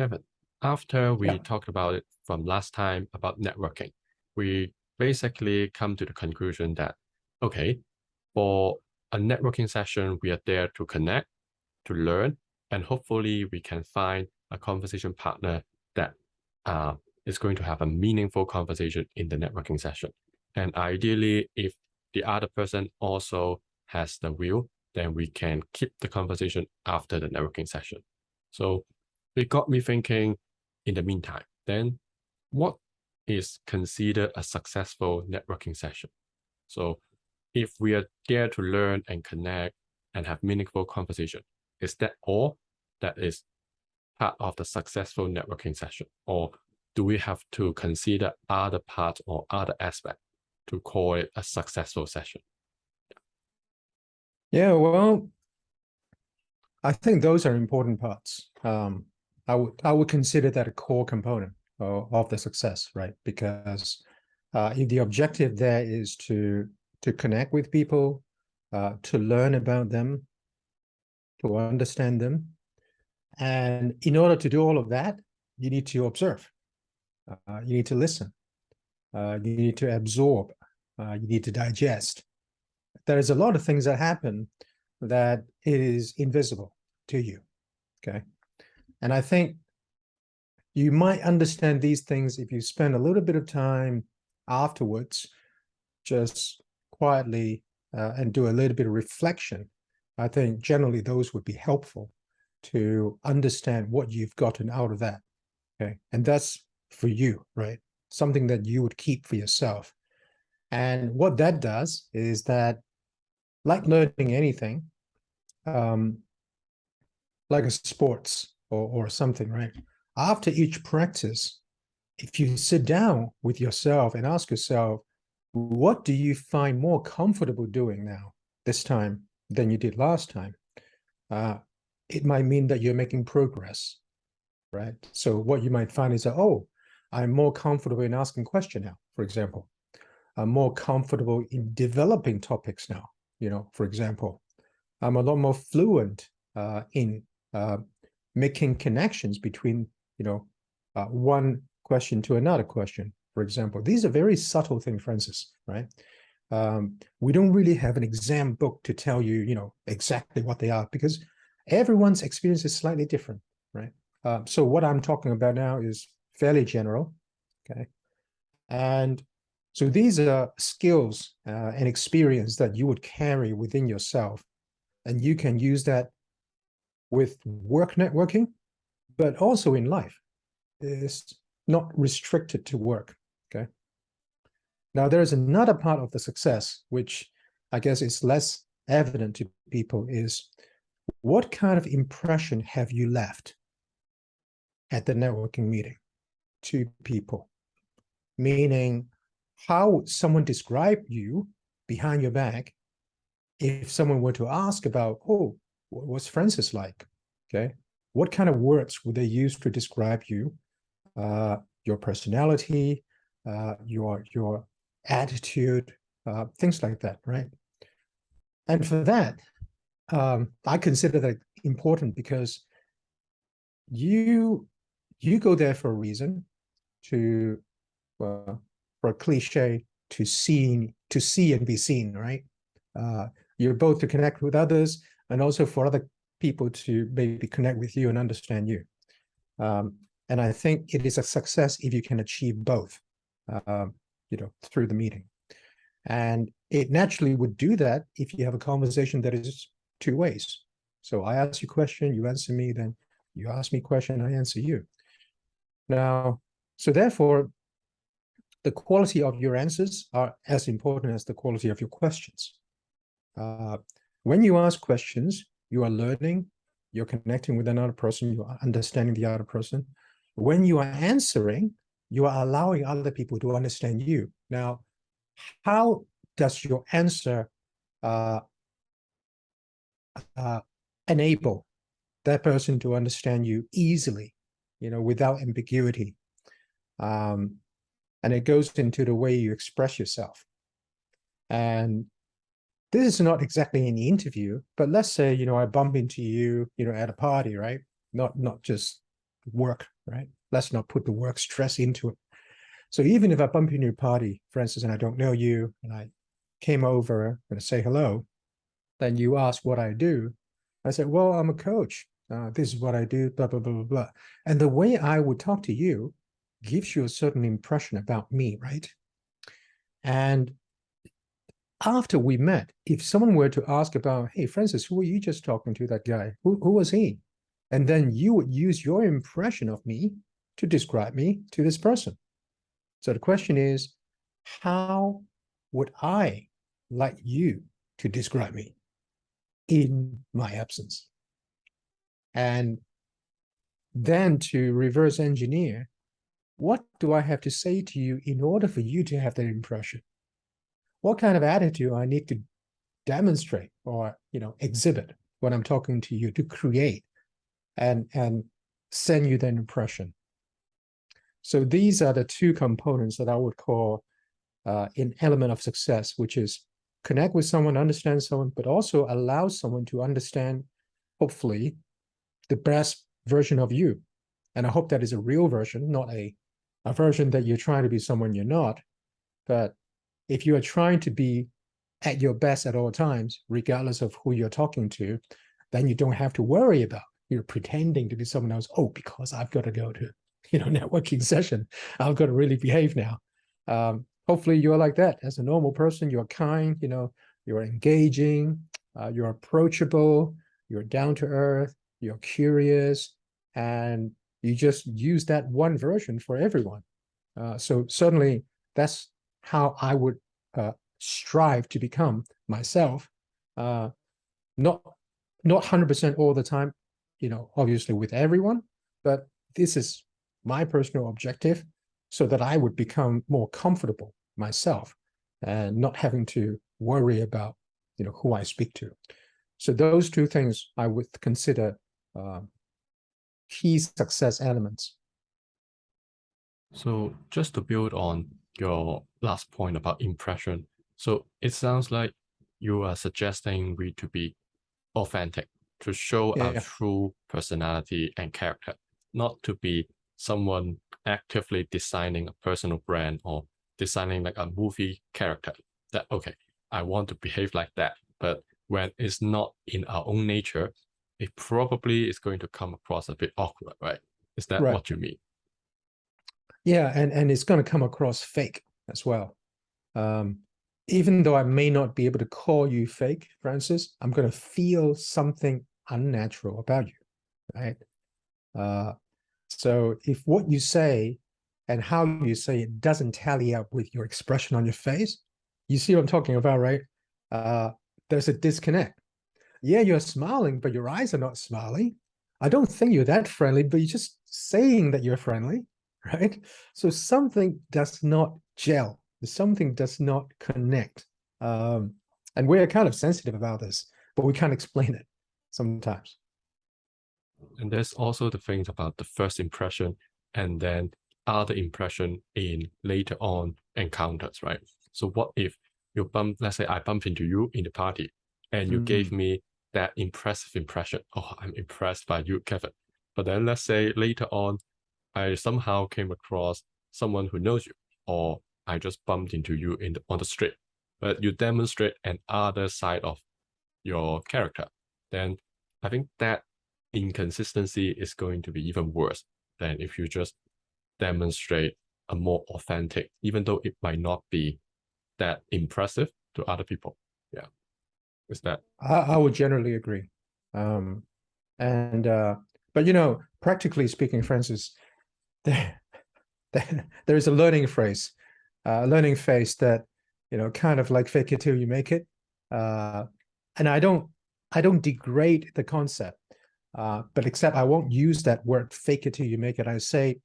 Kevin, after we Yeah. talked about it from last time about networking, we basically come to the conclusion that, okay, for a networking session, we are there to connect, to learn, and hopefully we can find a conversation partner that is going to have a meaningful conversation in the networking session. And ideally, if the other person also has the will, then we can keep the conversation after the networking session. So it got me thinking in the meantime, then what is considered a successful networking session? So if we are there to learn and connect and have meaningful conversation, is that all that is part of the successful networking session? Or do we have to consider other parts or other aspects to call it a successful session? Yeah, well, I think those are important parts. I would consider that a core component of the success, right? Because if the objective there is to connect with people, to learn about them, to understand them, and in order to do all of that, you need to observe, you need to listen, you need to absorb, you need to digest. There's a lot of things that happen that it is invisible to you. Okay. And I think you might understand these things if you spend a little bit of time afterwards, just quietly and do a little bit of reflection. I think generally those would be helpful to understand what you've gotten out of that. Okay. And that's for you, right? Something that you would keep for yourself. And what that does is that, like learning anything, um, like a sports or something, right? After each practice, if you sit down with yourself and ask yourself, what do you find more comfortable doing now, this time, than you did last time? It might mean that you're making progress, right? So what you might find is that, oh, I'm more comfortable in asking questions now, for example. I'm more comfortable in developing topics now, for example. I'm a lot more fluent in making connections between, one question to another question, for example. These are very subtle things, Francis, right? We don't really have an exam book to tell you, exactly what they are, because everyone's experience is slightly different, right? So what I'm talking about now is fairly general, okay? And so these are skills and experience that you would carry within yourself, and you can use that with work networking, but also in life. It's not restricted to work, okay? Now, there's another part of the success, which I guess is less evident to people, is what kind of impression have you left at the networking meeting to people? Meaning, how would someone describe you behind your back if someone were to ask about, oh, what's Francis like? Okay. What kind of words would they use to describe you, your personality, your attitude, things like that, right? And for that, I consider that important because you go there for a reason, to for a cliche, to see and be seen, right? You're both to connect with others and also for other people to maybe connect with you and understand you. And I think it is a success if you can achieve both, through the meeting. And it naturally would do that if you have a conversation that is two ways. So I ask you a question, you answer me, then you ask me a question, I answer you. Now, so therefore, the quality of your answers are as important as the quality of your questions. When you ask questions, you are learning, you're connecting with another person, you are understanding the other person. When you are answering, you are allowing other people to understand you. Now, how does your answer enable that person to understand you easily, without ambiguity? And it goes into the way you express yourself. And this is not exactly an interview, but let's say, I bump into you, at a party, right? Not just work, right? Let's not put the work stress into it. So even if I bump into your party, for instance, and I don't know you, and I came over and say hello, then you ask what I do. I said, well, I'm a coach. This is what I do, blah, blah, blah, blah, blah. And the way I would talk to you gives you a certain impression about me, right? And after we met, if someone were to ask about, hey, Francis, who were you just talking to, that guy? Who was he? And then you would use your impression of me to describe me to this person. So the question is, how would I like you to describe me in my absence? And then to reverse engineer, what do I have to say to you in order for you to have that impression? What kind of attitude I need to demonstrate or exhibit when I'm talking to you to create and send you that impression? So these are the two components that I would call an element of success, which is connect with someone, understand someone, but also allow someone to understand, hopefully, the best version of you. And I hope that is a real version, not a version that you're trying to be someone you're not. But if you are trying to be at your best at all times, regardless of who you're talking to, then you don't have to worry about you're pretending to be someone else. Oh, because I've got to go to networking session, I've got to really behave now. Hopefully you're like that as a normal person. You're kind, you're engaging, you're approachable, you're down to earth, you're curious, and you just use that one version for everyone. So certainly that's how I would strive to become myself. Not 100% all the time, obviously with everyone, but this is my personal objective, so that I would become more comfortable myself and not having to worry about who I speak to. So those two things I would consider key success elements. So just to build on your last point about impression, so it sounds like you are suggesting we to be authentic, to show our true personality and character, not to be someone actively designing a personal brand or designing like a movie character that, okay, I want to behave like that. But when it's not in our own nature, it probably is going to come across a bit awkward, right? Is that Right. what you mean? Yeah, and it's going to come across fake as well. Even though I may not be able to call you fake, Francis, I'm going to feel something unnatural about you, right? So if what you say and how you say it doesn't tally up with your expression on your face, you see what I'm talking about, right? There's a disconnect. Yeah, you're smiling, but your eyes are not smiling. I don't think you're that friendly, but you're just saying that you're friendly, right? So something does not gel. Something does not connect. And we're kind of sensitive about this, but we can't explain it sometimes. And there's also the things about the first impression and then other impression in later on encounters, right? So what if let's say I bump into you in the party and you gave me that impressive impression. Oh, I'm impressed by you, Kevin. But then let's say later on, I somehow came across someone who knows you, or I just bumped into you on the street, but you demonstrate an other side of your character. Then I think that inconsistency is going to be even worse than if you just demonstrate a more authentic, even though it might not be that impressive to other people. Yeah. Is that? I would generally agree. But practically speaking, Francis, there is a learning phase that, kind of like fake it till you make it. And I don't degrade the concept, but except I won't use that word fake it till you make it. I say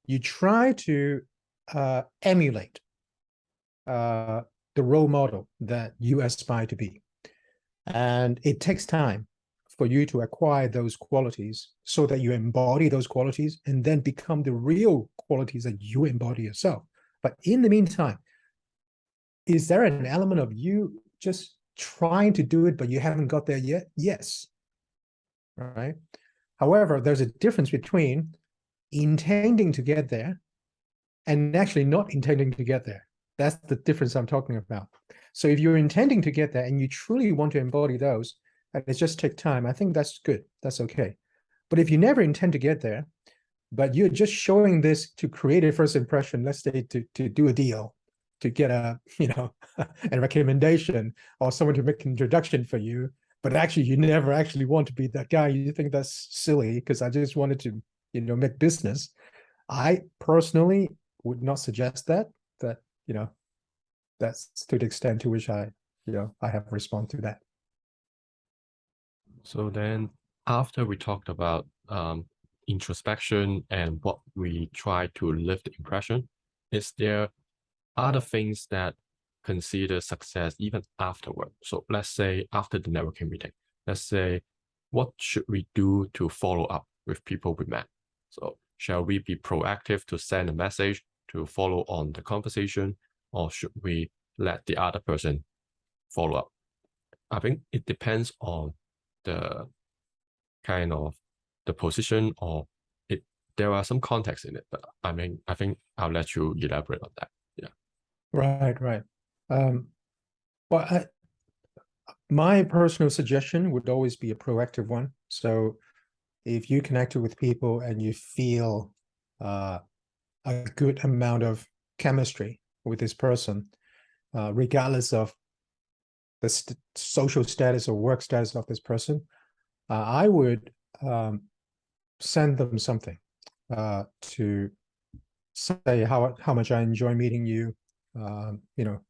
you try to emulate the role model that you aspire to be. And it takes time for you to acquire those qualities so that you embody those qualities and then become the real qualities that you embody yourself. But in the meantime, is there an element of you just trying to do it, but you haven't got there yet? Yes. Right. However, there's a difference between intending to get there and actually not intending to get there. That's the difference I'm talking about. So if you're intending to get there and you truly want to embody those, and it just take time, I think that's good. That's okay. But if you never intend to get there, but you're just showing this to create a first impression, let's say to do a deal, to get a, a recommendation or someone to make an introduction for you, but actually you never actually want to be that guy. You think that's silly because I just wanted to, make business. I personally would not suggest that, that's to the extent to which I have responded to that. So then after we talked about introspection and what we try to lift the impression, is there other things that consider success even afterward? So let's say after the networking meeting, let's say, what should we do to follow up with people we met? So shall we be proactive to send a message to follow on the conversation, or should we let the other person follow up? I think it depends on the kind of the position, or there are some context in it, but I think I'll let you elaborate on that. Yeah. Right. Well, my personal suggestion would always be a proactive one. So if you connected with people and you feel a good amount of chemistry with this person, regardless of the social status or work status of this person, I would send them something to say how much I enjoy meeting you.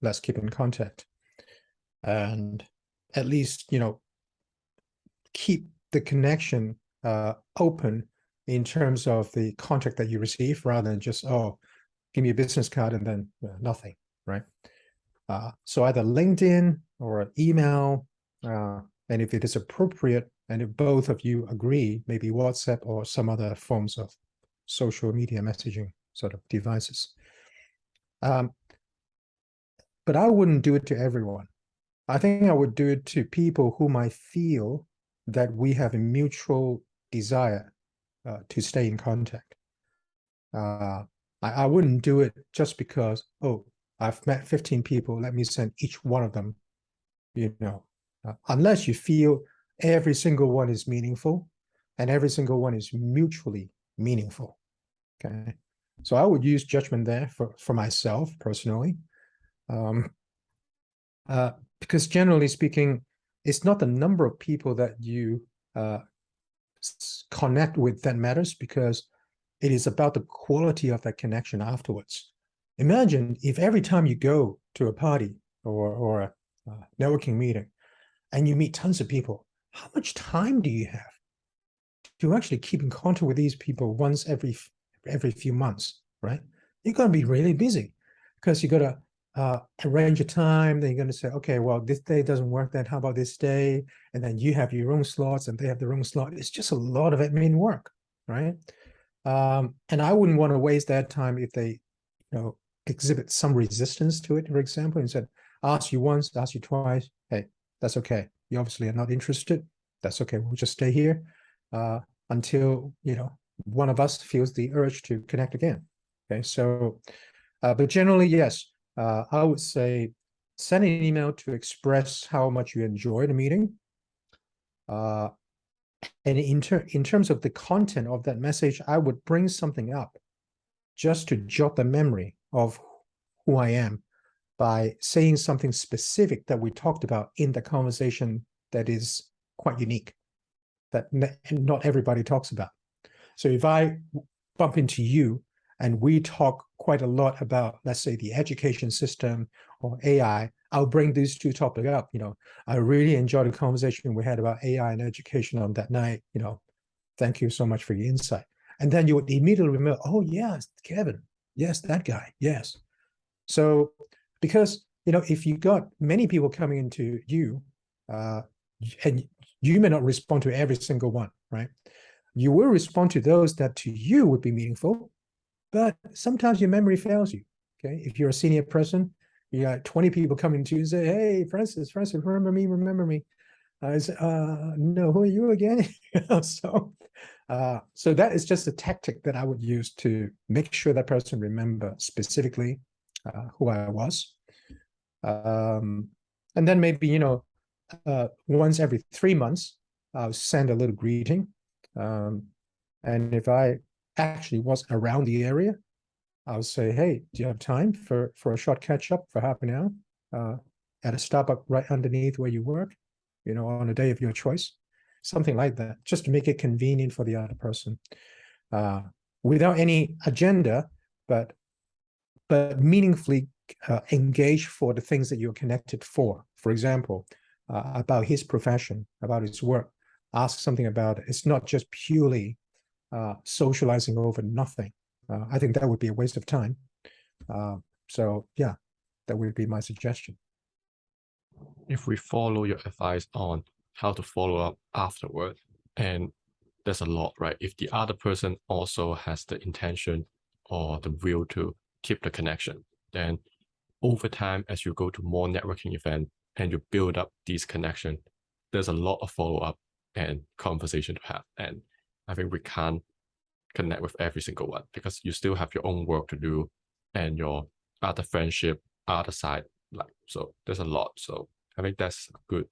Let's keep in contact, and at least keep the connection open in terms of the contact that you receive, rather than just, oh, give me a business card and then nothing, right? So either LinkedIn or email, and if it is appropriate, and if both of you agree, maybe WhatsApp or some other forms of social media messaging sort of devices. But I wouldn't do it to everyone. I think I would do it to people whom I feel that we have a mutual desire to stay in contact. I wouldn't do it just because, oh, I've met 15 people, let me send each one of them, unless you feel every single one is meaningful and every single one is mutually meaningful. Okay. So I would use judgment there for myself personally. Because generally speaking, it's not the number of people that you connect with that matters, because it is about the quality of that connection afterwards. Imagine if every time you go to a party or a networking meeting and you meet tons of people, how much time do you have to actually keep in contact with these people once every few months, right? You're going to be really busy because you got to arrange a time. Then you're going to say, okay, well, this day doesn't work. Then how about this day? And then you have your own slots and they have their own slot. It's just a lot of admin work, right? And I wouldn't want to waste that time if they, exhibit some resistance to it, for example, and said, ask you once, ask you twice. Hey, that's okay. You obviously are not interested. That's okay. We'll just stay here until, one of us feels the urge to connect again. Okay. So, but generally, yes, I would say send an email to express how much you enjoy the meeting. And in terms of the content of that message, I would bring something up just to jog the memory of who I am by saying something specific that we talked about in the conversation that is quite unique, that not everybody talks about. So if I bump into you and we talk quite a lot about, let's say, the education system or AI, I'll bring these two topics up. I really enjoyed the conversation we had about AI and education on that night. Thank you so much for your insight. And then you would immediately remember, oh, yes, Kevin. Yes, that guy. Yes. So because, if you got many people coming into you, and you may not respond to every single one, right? You will respond to those that to you would be meaningful, but sometimes your memory fails you. Okay. If you're a senior person, you got 20 people coming to you and say, hey, Francis, remember me. I say, no, who are you again? So So that is just a tactic that I would use to make sure that person remember specifically who I was. And then maybe, once every 3 months, I'll send a little greeting. And if I actually was around the area, I'll say, hey, do you have time for a short catch up for half an hour at a Starbucks right underneath where you work, on a day of your choice? Something like that, just to make it convenient for the other person, without any agenda, but meaningfully engage for the things that you're connected for. For example, about his profession, about his work, ask something about it. It's not just purely socializing over nothing. I think that would be a waste of time. So yeah, that would be my suggestion. If we follow your advice on how to follow up afterward, and there's a lot, right? If the other person also has the intention or the will to keep the connection, then over time, as you go to more networking events and you build up these connections, there's a lot of follow-up and conversation to have. And I think we can't connect with every single one because you still have your own work to do and your other friendship, other side. So there's a lot. So I think that's good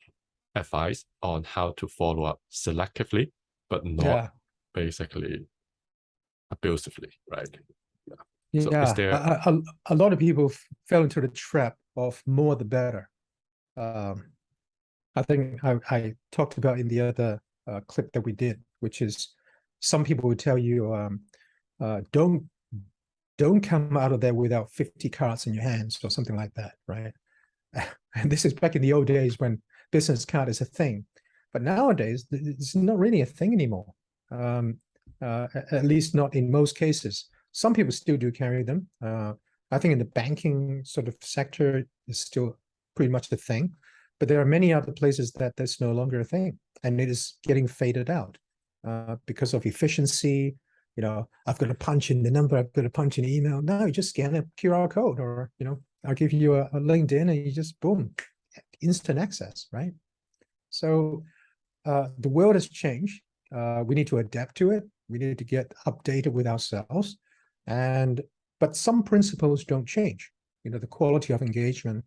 advice on how to follow up selectively, but not basically abusively, right? Yeah. So is there a lot of people fell into the trap of more the better. I think I talked about in the other clip that we did, which is some people would tell you, don't come out of there without 50 cards in your hands or something like that, right? And this is back in the old days when business card is a thing, but nowadays it's not really a thing anymore. At least not in most cases. Some people still do carry them. I think in the banking sort of sector is still pretty much the thing, but there are many other places that that's no longer a thing, and it is getting faded out because of efficiency. I've got to punch in the number, I've got to punch in the email. No, you just scan a QR code, or I'll give you a LinkedIn, and you just boom, instant access, right? So the world has changed. We need to adapt to it. We need to get updated with ourselves, but some principles don't change. The quality of engagement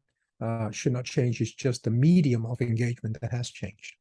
should not change. It's just the medium of engagement that has changed.